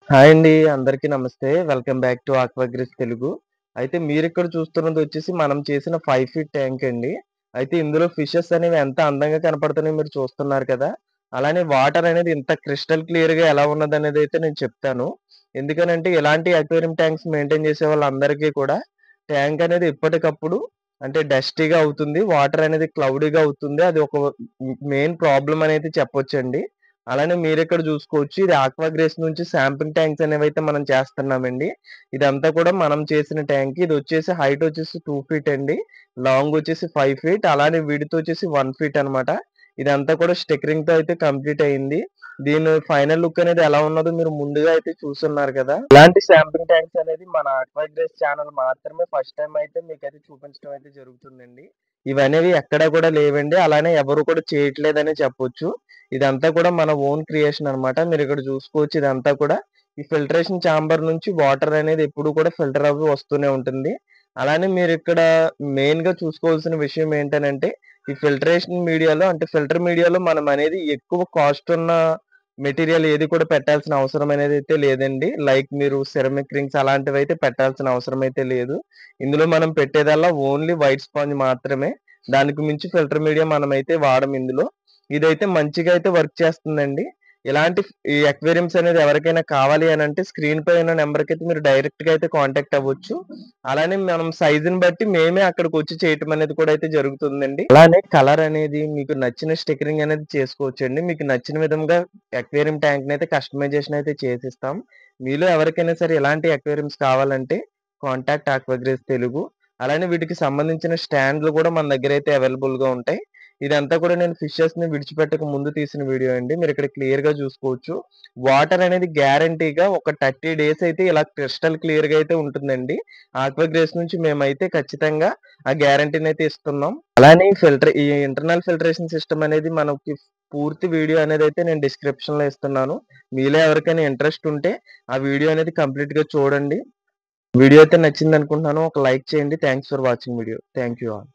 Hi అండి. అందరికీ నమస్తే. Welcome back to Aquagris Telugu. అయితే మీరిక్కడ చూస్తున్నది వచ్చేసి మనం చేసిన 5 ఫీట్ ట్యాంక్ అండి. అయితే ఇందులో ఫిషెస్ అనేవి ఎంత అందంగా కనపడుతున్నాయో మీరు చూస్తున్నారు కదా! అలానే వాటర్ అనేది ఇంత క్రిస్టల్ క్లియర్‌గా ఎలా ఉన్నదనేదైతే నేను చెప్తాను. ఎందుకనంటే ఇలాంటి అక్వేరియం ట్యాంక్స్ మెయింటైన్ చేసే వాళ్ళందరికీ కూడా ట్యాంక్ అనేది ఎప్పటికప్పుడు అంటే డస్టీగా అవుతుంది. వాటర్ అనేది క్లౌడీగా అవుతుంది. అది ఒక మెయిన్ ప్రాబ్లమ్ అనేది చెప్పొచ్చండి. అలానే మీరిక్కడ చూసుకోవచ్చు. ఇది ఆక్వాగ్రేస్ నుంచి శాంపింగ్ ట్యాంక్స్ అనేవైతే మనం చేస్తున్నామండి. ఇదంతా కూడా మనం చేసిన ట్యాంక్. ఇదొచ్చేసి హైట్ వచ్చేసి 2 ఫీట్ అండి. లాంగ్ వచ్చేసి 5 ఫీట్. అలానే విడ్త్ వచ్చేసి 1 ఫీట్ అనమాట. ఇదంతా కూడా స్టిక్కరింగ్‌తో అయితే కంప్లీట్ అయింది. దీని ఫైనల్ లుక్ అనేది ఎలా ఉన్నదో మీరు ముందుగా అయితే చూసున్నారు కదా! ఇలాంటి శాంపింగ్ ట్యాంక్స్ అనేది మన ఆక్వాగ్రేస్ ఛానల్ మాత్రమే ఫస్ట్ టైమ్ అయితే మీకైతే చూపించడం అయితే జరుగుతుందండి. ఇవనేవి ఎక్కడ కూడా లేవండి. అలానే ఎవరు కూడా చేయట్లేదనే చెప్పొచ్చు. ఇదంతా కూడా మన ఓన్ క్రియేషన్ అనమాట. మీరిక్కడ చూసుకోవచ్చు ఇదంతా కూడా ఈ ఫిల్టరేషన్ చాంబర్ నుంచి వాటర్ అనేది ఎప్పుడు కూడా ఫిల్టర్ అవ్వి వస్తూనే ఉంటుంది. అలానే మీరిక్కడ మెయిన్‌గా చూసుకోవాల్సిన విషయం ఏంటనంటే, ఈ ఫిల్టరేషన్ మీడియాలో అంటే ఫిల్టర్ మీడియాలో మనం అనేది ఎక్కువ కాస్ట్ ఉన్న మెటీరియల్ ఏది కూడా పెట్టాల్సిన అవసరం అనేదైతే లేదండి. లైక్ మీరు సిరమిక్ రింగ్స్ అలాంటివైతే పెట్టాల్సిన అవసరం అయితే లేదు. ఇందులో మనం పెట్టేదల్లా ఓన్లీ వైట్ స్పాంజ్ మాత్రమే. దానికి మించి ఫిల్టర్ మీడియా మనమైతే వాడము ఇందులో. ఇదైతే మంచిగా అయితే వర్క్ చేస్తుందండి. ఇలాంటి ఈ అక్వేరియంస్ అనేది ఎవరికైనా కావాలి అనంటే స్క్రీన్ పై ఉన్న నంబర్‌కైతే మీరు డైరెక్ట్‌గా అయితే కాంటాక్ట్ అవ్వచ్చు. అలానే మనం సైజ్‌ని బట్టి మేమే అక్కడికొచ్చి చేయటం అనేది కూడా అయితే జరుగుతుందండి. అలానే కలర్ అనేది మీకు నచ్చిన స్టిక్కరింగ్ అనేది చేసుకోవచ్చండి. మీకు నచ్చిన విధంగా అక్వేరియం ట్యాంక్‌నైతే కస్టమైజేషన్ అయితే చేసిస్తాం. మీలో ఎవరికైనా సరే ఇలాంటి అక్వేరియంస్ కావాలంటే కాంటాక్ట్ ఆక్వాగ్రేస్ తెలుగు. అలానే వీటికి సంబంధించిన స్టాండ్‌లు కూడా మన దగ్గరైతే అవైలబుల్‌గా ఉంటాయి. ఇదంతా కూడా నేను ఫిషెస్‌ని విడిచిపెట్టక ముందు తీసిన వీడియో అండి. మీరిక్కడ క్లియర్‌గా చూసుకోవచ్చు. వాటర్ అనేది గ్యారంటీగా ఒక 30 డేస్ అయితే ఇలా క్రిస్టల్ క్లియర్‌గా అయితే ఉంటుందండి. ఆక్వాగ్రేస్ నుంచి మేమైతే ఖచ్చితంగా ఆ గ్యారంటీనైతే ఇస్తున్నాం. అలానే ఈ ఇంటర్నల్ ఫిల్టరేషన్ సిస్టమ్ అనేది మనకి పూర్తి వీడియో అనేదైతే నేను డిస్క్రిప్షన్‌లో ఇస్తున్నాను. మీలో ఎవరికైనా ఇంట్రెస్ట్ ఉంటే ఆ వీడియో అనేది కంప్లీట్‌గా చూడండి. వీడియో అయితే నచ్చిందనుకుంటున్నాను. ఒక లైక్ చేయండి. Thanks for watching video. Thank you all.